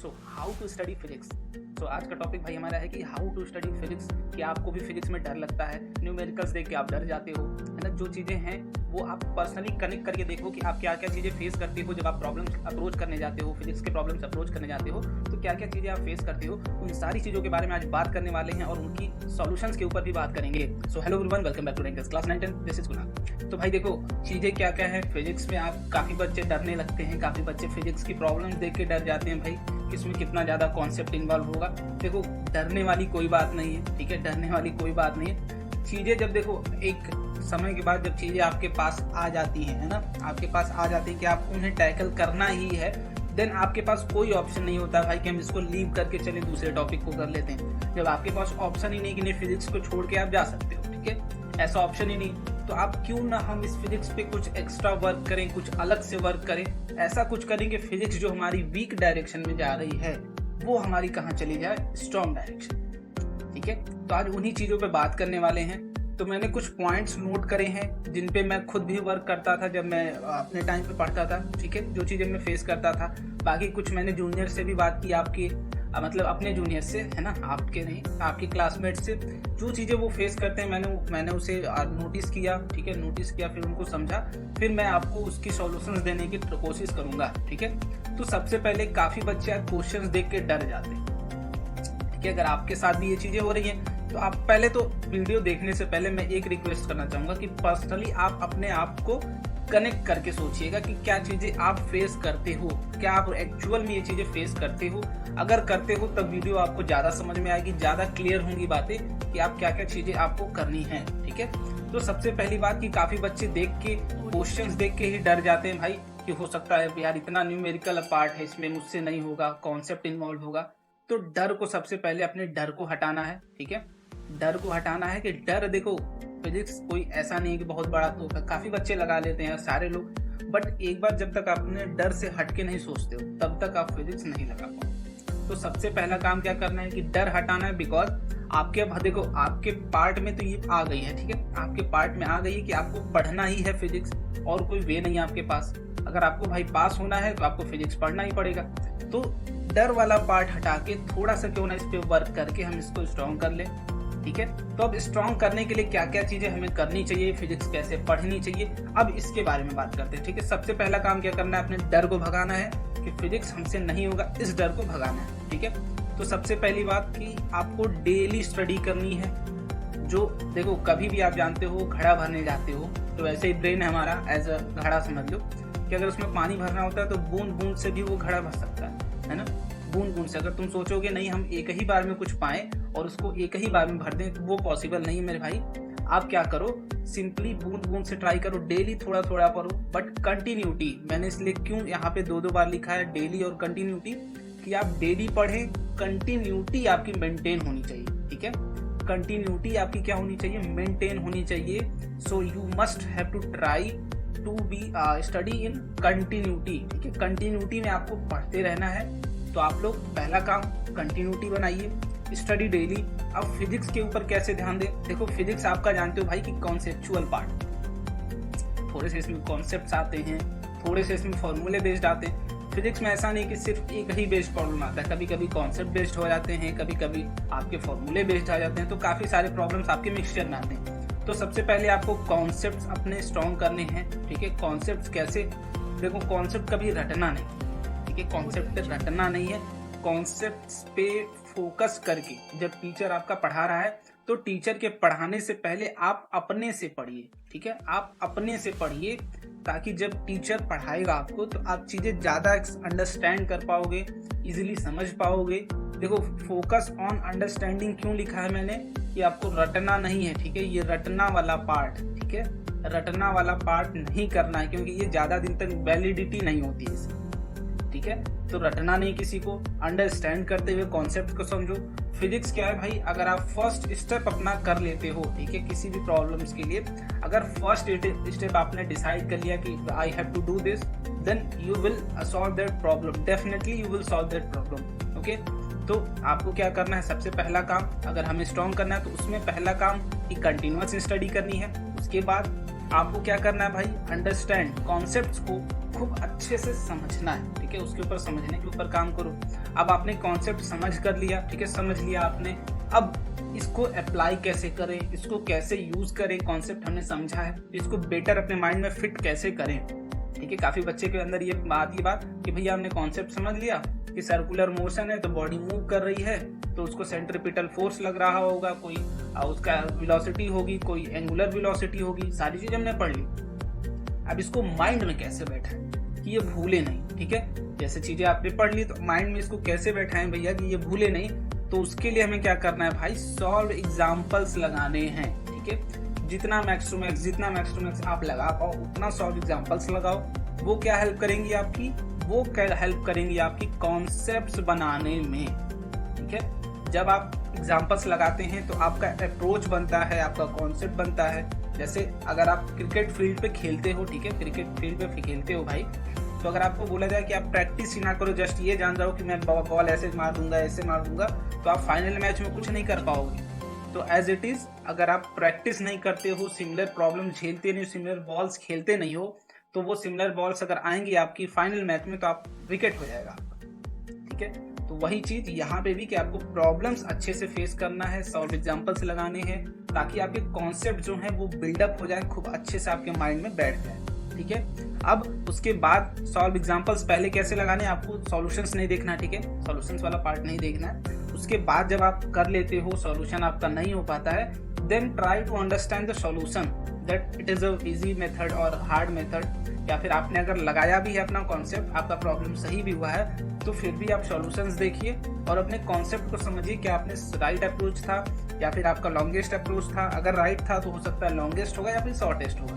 So how to study physics. So आज का topic भाई हमारा है कि हाउ टू स्टडी फिजिक्स। कि आपको भी फिजिक्स में डर लगता है, न्यूमेरिकल्स देख के आप डर जाते हो, है ना। जो चीज़ें हैं वो आप पर्सनली कनेक्ट करके देखो कि आप क्या क्या चीज़ें फेस करते हो जब आप प्रॉब्लम्स अप्रोच करने जाते हो, फिजिक्स के प्रॉब्लम्स अप्रोच करने जाते हो, तो क्या क्या चीज़ें आप फेस करते हो। उन सारी चीज़ों के बारे में आज बात करने वाले हैं और उनकी सॉल्यूशंस के ऊपर भी बात करेंगे। So hello everyone, welcome back to Rankers class 9 10। This is Kunal. तो भाई देखो चीज़ें क्या क्या है फिजिक्स में। आप काफ़ी बच्चे डरने लगते हैं, काफ़ी बच्चे फिजिक्स की प्रॉब्लम्स देख के डर जाते हैं भाई कि इसमें कितना ज़्यादा कॉन्सेप्ट इन्वॉल्व होगा। देखो डरने वाली कोई बात नहीं है, ठीक है, डरने वाली कोई बात नहीं है। चीज़ें जब देखो एक समय के बाद जब चीज़ें आपके पास आ जाती हैं, है ना, आपके पास आ जाती हैं कि आप उन्हें टैकल करना ही है, देन आपके पास कोई ऑप्शन नहीं होता भाई कि हम इसको लीव करके चले दूसरे टॉपिक को कर लेते हैं। जब आपके पास ऑप्शन ही नहीं कि नहीं फिजिक्स को छोड़ के आप जा सकते हो, ठीक है, ऐसा ऑप्शन ही नहीं, तो आप क्यों ना हम इस फिजिक्स पे कुछ एक्स्ट्रा वर्क करें, कुछ अलग से वर्क करें। ऐसा कुछ करेंगे फिजिक्स जो हमारी वीक डायरेक्शन में जा रही है वो हमारी कहाँ चली जाए, स्ट्रॉन्ग डायरेक्शन, ठीक है। तो आज उन्हीं चीज़ों पे बात करने वाले हैं। तो मैंने कुछ पॉइंट्स नोट करे हैं जिन पे मैं खुद भी वर्क करता था जब मैं अपने टाइम पे पढ़ता था, ठीक है, जो चीज़ें मैं फेस करता था। बाकी कुछ मैंने जूनियर से भी बात की, आपके मतलब अपने जूनियर से, है ना, आपके नहीं, आपके क्लासमेट से। जो चीज़ें वो फेस करते हैं मैंने उसे नोटिस किया, ठीक है, नोटिस किया, फिर उनको समझा, फिर मैं आपको उसकी सॉल्यूशंस देने की कोशिश करूँगा, ठीक है। तो सबसे पहले काफ़ी बच्चे क्वेश्चंस देख के डर जाते हैं, ठीक है। अगर आपके साथ भी ये चीज़ें हो रही हैं तो आप पहले तो वीडियो देखने से पहले मैं एक रिक्वेस्ट करना चाहूँगा कि पर्सनली आप अपने आप को कनेक्ट करके सोचिएगा कि क्या चीज़ें आप फेस करते हो, क्या आप एक्चुअल में ये चीज़ें फेस करते हो। अगर करते हो तब वीडियो आपको ज़्यादा समझ में आएगी, ज़्यादा क्लियर होंगी बातें कि आप क्या क्या चीज़ें आपको करनी है, ठीक है। तो सबसे पहली बात कि काफ़ी बच्चे देख के क्वेश्चंस देख के ही डर जाते हैं भाई कि हो सकता है यार इतना न्यूमेरिकल पार्ट है, इसमें मुझसे नहीं होगा, कॉन्सेप्ट इन्वॉल्व होगा। तो डर को सबसे पहले अपने डर को हटाना है, ठीक है। डर को हटाना है कि डर, देखो फिजिक्स कोई ऐसा नहीं कि बहुत बड़ा तो काफ़ी बच्चे लगा लेते हैं सारे लोग, बट एक बार जब तक अपने डर से हट के नहीं सोचते हो तब तक आप फिजिक्स नहीं लगा पाओ। तो सबसे पहला काम क्या करना है कि डर हटाना है। बिकॉज आपके देखो आपके पार्ट में तो ये आ गई है, ठीक है, आपके पार्ट में आ गई है कि आपको पढ़ना ही है फिजिक्स, और कोई वे नहीं है आपके पास। अगर आपको भाई पास होना है तो आपको फिजिक्स पढ़ना ही पड़ेगा। तो डर वाला पार्ट हटा के थोड़ा सा क्यों ना इस पे वर्क करके हम इसको स्ट्रॉन्ग कर लें, ठीक है। तो अब स्ट्रॉन्ग करने के लिए क्या क्या चीजें हमें करनी चाहिए, फिजिक्स कैसे पढ़नी चाहिए, अब इसके बारे में बात करते हैं, ठीक है। सबसे पहला काम क्या करना है, अपने डर को भगाना है कि फिजिक्स हमसे नहीं होगा, इस डर को भगाना है, ठीक है। तो सबसे पहली बात कि आपको डेली स्टडी करनी है। जो देखो कभी भी आप जानते हो घड़ा भरने जाते हो तो वैसे ही ब्रेन है हमारा एज अ घड़ा, समझ लो कि अगर उसमें पानी भरना होता है तो बूंद बूंद से भी वो घड़ा भर सकता है ना, बूंद बूंद से। अगर तुम सोचोगे नहीं हम एक ही बार में कुछ पाएं और उसको एक ही बार में भर दें तो वो पॉसिबल नहीं है मेरे भाई। आप क्या करो, सिंपली बूंद बूंद से ट्राई करो, डेली थोड़ा थोड़ा पढ़ो, बट कंटिन्यूटी। मैंने इसलिए क्यों यहाँ पे दो बार लिखा है डेली और कंटिन्यूटी, कि आप डेली पढ़ें, कंटिन्यूटी आपकी मेंटेन होनी चाहिए, ठीक है। कंटिन्यूटी आपकी क्या होनी चाहिए, मेंटेन होनी चाहिए। So you must have to try to be study in continuity, ठीक है। कंटिन्यूटी में आपको पढ़ते रहना है। तो आप लोग पहला काम कंटिन्यूटी बनाइए, स्टडी डेली। अब फिजिक्स के ऊपर कैसे ध्यान दें, देखो फिजिक्स आपका जानते हो भाई कि कॉन्सेप्चुअल पार्ट, थोड़े से इसमें कॉन्सेप्ट्स आते हैं, थोड़े से इसमें फॉर्मूले बेस्ड आते हैं। फिजिक्स में ऐसा नहीं कि सिर्फ एक ही बेस्ड प्रॉब्लम आता है, कभी कभी कॉन्सेप्ट बेस्ड हो जाते हैं, कभी कभी आपके फॉर्मूले बेस्ड आ जाते हैं, तो काफ़ी सारे प्रॉब्लम्स आपके मिक्सचर में आते हैं। तो सबसे पहले आपको कॉन्सेप्ट्स अपने स्ट्रॉन्ग करने हैं, ठीक है। कॉन्सेप्ट्स कैसे, देखो कॉन्सेप्ट कभी रटना नहीं, ठीक है, कॉन्सेप्ट पे रटना नहीं है। कॉन्सेप्ट्स पे फोकस करके जब टीचर आपका पढ़ा रहा है तो टीचर के पढ़ाने से पहले आप अपने से पढ़िए, ठीक है, आप अपने से पढ़िए, ताकि जब टीचर पढ़ाएगा आपको तो आप चीज़ें ज़्यादा अंडरस्टैंड कर पाओगे, इजीली समझ पाओगे। देखो फोकस ऑन अंडरस्टैंडिंग क्यों लिखा है मैंने, कि आपको रटना नहीं है, ठीक है, ये रटना वाला पार्ट, ठीक है, रटना वाला पार्ट नहीं करना है, क्योंकि ये ज़्यादा दिन तक वैलिडिटी नहीं होती है इसकी, ठीक है। तो रटना नहीं किसी को, अंडरस्टैंड करते हुए कॉन्सेप्ट को समझो। फिजिक्स क्या है भाई, अगर आप फर्स्ट स्टेप अपना कर लेते हो, ठीक है, किसी भी प्रॉब्लम्स के लिए अगर फर्स्ट स्टेप आपने डिसाइड कर लिया कि I have to do this, then you will solve that problem, definitely you will solve that problem, okay. तो आपको क्या करना है, सबसे पहला काम अगर हमें स्ट्रॉन्ग करना है तो उसमें पहला काम कि कंटिन्यूअस स्टडी करनी है। उसके बाद आपको क्या करना है भाई, अंडरस्टैंड कॉन्सेप्ट्स को खूब अच्छे से समझना है, ठीक है, उसके ऊपर समझने के ऊपर काम करो। अब आपने कॉन्सेप्ट समझ कर लिया, ठीक है, समझ लिया आपने, अब इसको अप्लाई कैसे करें, इसको कैसे यूज करें, कॉन्सेप्ट हमने समझा है, इसको बेटर अपने माइंड में फिट कैसे करें, ठीक है। काफी बच्चे के अंदर ये बात कि भैया हमने कॉन्सेप्ट समझ लिया कि सर्कुलर मोशन है तो बॉडी मूव कर रही है, तो उसको सेंट्रीपिटल फोर्स लग रहा होगा, कोई उसका वेलोसिटी होगी, कोई एंगुलर वेलोसिटी होगी, सारी चीजें हमने पढ़ ली। अब इसको माइंड में कैसे बैठाएं कि ये भूले नहीं, ठीक है। जैसे चीजें आपने पढ़ ली तो माइंड में इसको कैसे बैठाएं भैया कि ये भूले नहीं, तो उसके लिए हमें क्या करना है भाई, सॉल्व एग्जाम्पल्स लगाने हैं, ठीक है। जितना मैक्स टू मैक्स आप लगा पाओ उतना सॉल्व एग्जाम्पल्स लगाओ। वो क्या हेल्प करेंगी आपकी, वो क्या हेल्प करेंगी आपकी कॉन्सेप्ट्स बनाने में, ठीक है। जब आप एग्जाम्पल्स लगाते हैं तो आपका अप्रोच बनता है, आपका कॉन्सेप्ट बनता है। जैसे अगर आप क्रिकेट फील्ड पे खेलते हो, ठीक है, क्रिकेट फील्ड पे खेलते हो भाई, तो अगर आपको बोला जाए कि आप प्रैक्टिस ही ना करो, जस्ट ये जान जाओ कि मैं बॉल ऐसे मार दूंगा, ऐसे मार दूंगा, तो आप फाइनल मैच में कुछ नहीं कर पाओगे। तो एज इट इज, अगर आप प्रैक्टिस नहीं करते हो, सिमिलर प्रॉब्लम झेलते नहीं हो, सिमिलर बॉल्स खेलते नहीं हो, तो वो सिमिलर बॉल्स अगर आएंगी आपकी फाइनल मैच में तो आप विकेट हो जाएगा, ठीक है। तो वही चीज यहाँ पे भी कि आपको प्रॉब्लम्स अच्छे से फेस करना है, सॉल्व एग्जांपल्स लगाने हैं, ताकि आपके कॉन्सेप्ट जो है वो बिल्डअप हो जाए, खूब अच्छे से आपके माइंड में बैठ जाए, ठीक है। अब उसके बाद सॉल्व एग्जांपल्स पहले कैसे लगाने हैं, आपको सॉल्यूशंस नहीं देखना, ठीक है, सॉल्यूशंस वाला पार्ट नहीं देखना है। उसके बाद जब आप कर लेते हो, सॉल्यूशन आपका नहीं हो पाता है, then try to understand the solution, that it is a easy method और हार्ड मेथड, या फिर आपने अगर लगाया भी है अपना कॉन्सेप्ट, आपका प्रॉब्लम सही भी हुआ है, तो फिर भी आप सॉल्यूशंस देखिए और अपने कॉन्सेप्ट को समझिए कि आपने राइट अप्रोच था या फिर आपका लॉन्गेस्ट अप्रोच था। अगर राइट था तो हो सकता है लॉन्गेस्ट होगा या फिर शॉर्टेस्ट होगा,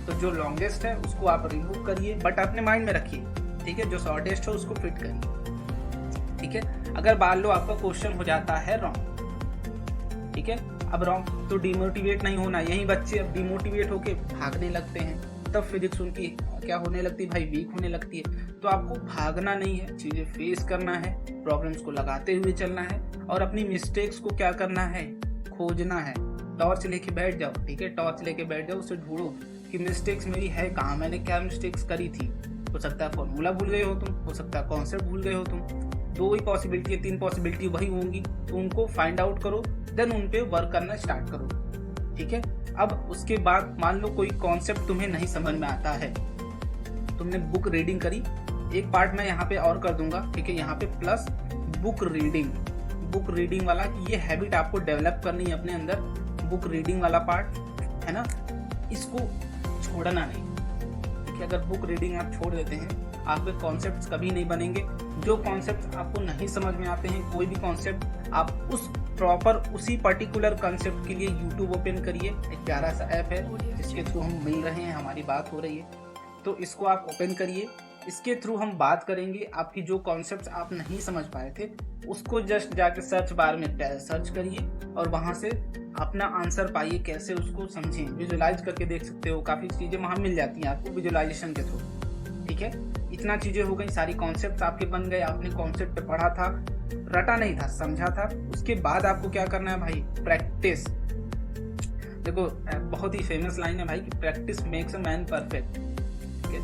तो जो लॉन्गेस्ट है उसको आप रिमूव करिए, बट अपने माइंड में रखिए, ठीक है। जो शॉर्टेस्ट हो उसको फिट करिए, ठीक है। अगर मान लो आपका क्वेश्चन हो जाता है रॉन्ग, ठीक है, अब रॉन्ग, तो डिमोटिवेट नहीं होना। यही बच्चे अब डिमोटिवेट होके भागने लगते हैं, तब फिजिक्स उनकी क्या होने लगती है भाई, वीक होने लगती है। तो आपको भागना नहीं है, चीजें फेस करना है, प्रॉब्लम्स को लगाते हुए चलना है और अपनी मिस्टेक्स को क्या करना है, खोजना है। टॉर्च लेके बैठ जाओ, ठीक है, टॉर्च लेके बैठ जाओ, उसे ढूंढो कि मिस्टेक्स मेरी है कहाँ, मैंने क्या मिस्टेक्स करी थी। हो सकता है फॉर्मूला भूल गए हो तुम, हो सकता है कॉन्सेप्ट भूल गए हो तुम, दो ही पॉसिबिलिटी है, तीन पॉसिबिलिटी वही होंगी, तो उनको फाइंड आउट करो, देन उन पे वर्क करना स्टार्ट करो, ठीक है। अब उसके बाद मान लो कोई कॉन्सेप्ट तुम्हें नहीं समझ में आता है, तुमने बुक रीडिंग करी, एक पार्ट मैं यहाँ पे और कर दूंगा, ठीक है, यहाँ पे प्लस बुक रीडिंग वाला, ये हैबिट आपको डेवलप करनी है अपने अंदर, बुक रीडिंग वाला पार्ट है ना, इसको छोड़ना नहीं, ठीक है। अगर बुक रीडिंग आप छोड़ देते हैं, आपके कॉन्सेप्ट्स कभी नहीं बनेंगे। जो कॉन्सेप्ट आपको नहीं समझ में आते हैं, कोई भी कॉन्सेप्ट, आप उस प्रॉपर उसी पर्टिकुलर कॉन्सेप्ट के लिए यूट्यूब ओपन करिए, एक प्यारा सा ऐप है जिसके थ्रू हम मिल रहे हैं, हमारी बात हो रही है, तो इसको आप ओपन करिए, इसके थ्रू हम बात करेंगे। आपकी जो कॉन्सेप्ट्स आप नहीं समझ पाए थे उसको जस्ट जाके सर्च बार में सर्च करिए और वहां से अपना आंसर पाइए, कैसे उसको समझें, विजुलाइज करके देख सकते हो, काफ़ी चीज़ें वहाँ मिल जाती हैं आपको विजुलाइजेशन के थ्रू, ठीक है। इतना चीज़ें हो गई, सारी कॉन्सेप्ट आपके बन गए, आपने कॉन्सेप्ट पढ़ा था, रटा नहीं था, समझा था। उसके बाद आपको क्या करना है भाई, प्रैक्टिस। देखो बहुत ही फेमस लाइन है भाई कि practice makes a man perfect.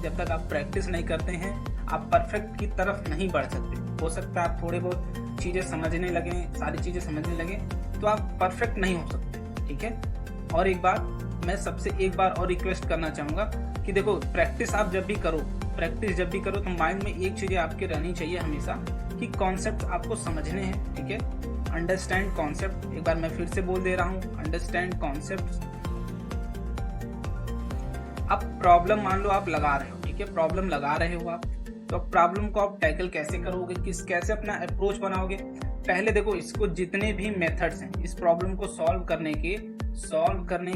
जब तक आप प्रैक्टिस नहीं करते हैं आप परफेक्ट की तरफ नहीं बढ़ सकते। हो सकता है आप थोड़े बहुत चीज़ें समझने लगे, सारी चीज़ें समझने लगे, तो आप परफेक्ट नहीं हो सकते, ठीक है। और एक बात मैं सबसे एक बार और रिक्वेस्ट करना चाहूँगा कि देखो प्रैक्टिस जब भी करो तो माइंड में एक चीज़ आपके रहनी चाहिए हमेशा कि कॉन्सेप्ट आपको समझने हैं, ठीक है। अंडरस्टैंड कॉन्सेप्ट, एक बार मैं फिर से बोल दे रहा हूँ, अंडरस्टैंड कॉन्सेप्ट। अब प्रॉब्लम मान लो आप लगा रहे हो, ठीक है, प्रॉब्लम लगा रहे हो आप, तो प्रॉब्लम को आप टैकल कैसे करोगे, कैसे अपना अप्रोच बनाओगे। पहले देखो इसको जितने भी मेथड्स हैं, इस प्रॉब्लम को सॉल्व करने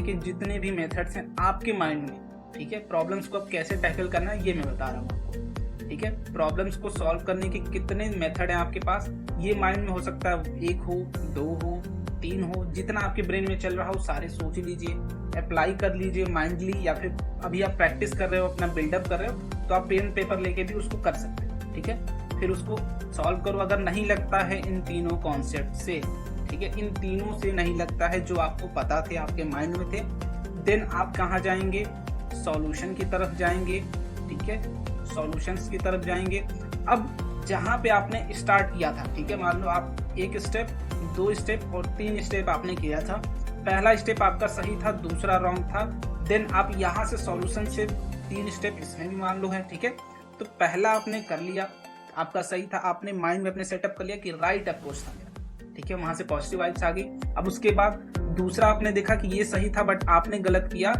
के जितने भी मेथड्स हैं आपके माइंड में, ठीक है। प्रॉब्लम्स को अब कैसे टैकल करना है ये मैं बता रहा हूँ आपको, ठीक है। प्रॉब्लम्स को सॉल्व करने के कितने मेथड हैं आपके पास, ये माइंड में हो सकता है 1 हो, 2 हो, 3 हो, जितना आपके ब्रेन में चल रहा हो सारे सोच लीजिए, अप्लाई कर लीजिए माइंडली, या फिर अभी आप प्रैक्टिस कर रहे हो, अपना बिल्डअप कर रहे हो, तो आप पेन पेपर लेके भी उसको कर सकते हो, ठीक है। फिर उसको सॉल्व करो। अगर नहीं लगता है इन तीनों कॉन्सेप्ट से, ठीक है, इन तीनों से नहीं लगता है जो आपको पता थे, आपके माइंड में थे, देन आप कहाँ जाएंगे, सॉल्यूशन की तरफ जाएंगे, ठीक है, सॉल्यूशंस की तरफ जाएंगे। अब जहाँ पे आपने स्टार्ट किया था, ठीक है, मान लो आप 1 स्टेप, 2 स्टेप और 3 स्टेप आपने किया था। पहला स्टेप आपका सही था, दूसरा रॉन्ग था, देन आप यहाँ से सॉल्यूशन से 3 स्टेप इसमें भी मान लो है, ठीक है। तो पहला आपने कर लिया, आपका सही था, आपने माइंड में अपने सेटअप कर लिया कि राइट अप्रोच था मेरा, ठीक है, वहाँ से पॉजिटिव वाइब्स आ गई। अब उसके बाद दूसरा आपने देखा कि ये सही था बट आपने गलत किया,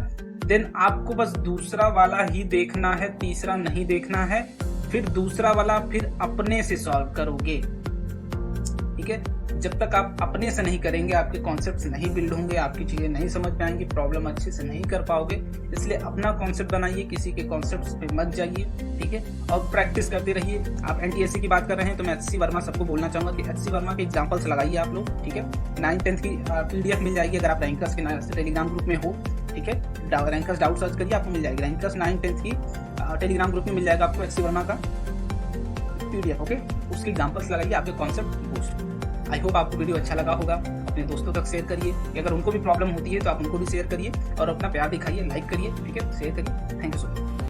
देन आपको बस दूसरा वाला ही देखना है, तीसरा नहीं देखना है। फिर दूसरा वाला फिर अपने से सॉल्व करोगे, ठीक है। जब तक आप अपने से नहीं करेंगे आपके कॉन्सेप्ट्स नहीं बिल्ड होंगे, आपकी चीजें नहीं समझ में आएंगी, प्रॉब्लम अच्छे से नहीं कर पाओगे। इसलिए अपना कॉन्सेप्ट बनाइए, किसी के कॉन्सेप्ट्स पे मत जाइए, ठीक है, और प्रैक्टिस करते रहिए। आप एनटीएससी की बात कर रहे हैं तो मैं एचसी वर्मा सबको बोलना चाहूंगा कि एचसी वर्मा के एग्जाम्पल्स लगाइए आप लोग, ठीक है। 9th-10th की PDF मिल जाएगी अगर आप रैंकर्स के टेलीग्राम ग्रुप में हो, ठीक है। रैंकर्स डाउट सर्च करिए, आपको मिल जाएगी। रैंकर्स 9th-10th की टेलीग्राम ग्रुप में मिल जाएगा आपको एचसी वर्मा का PDF, ओके। उसके एग्जाम्पल्स लगाइए, आपके कॉन्सेप्ट बूस्ट। आई होप आपको वीडियो अच्छा लगा होगा। अपने दोस्तों तक शेयर करिए, अगर उनको भी प्रॉब्लम होती है तो आप उनको भी शेयर करिए और अपना प्यार दिखाइए, लाइक करिए, ठीक है, शेयर करिए। Thank you so much.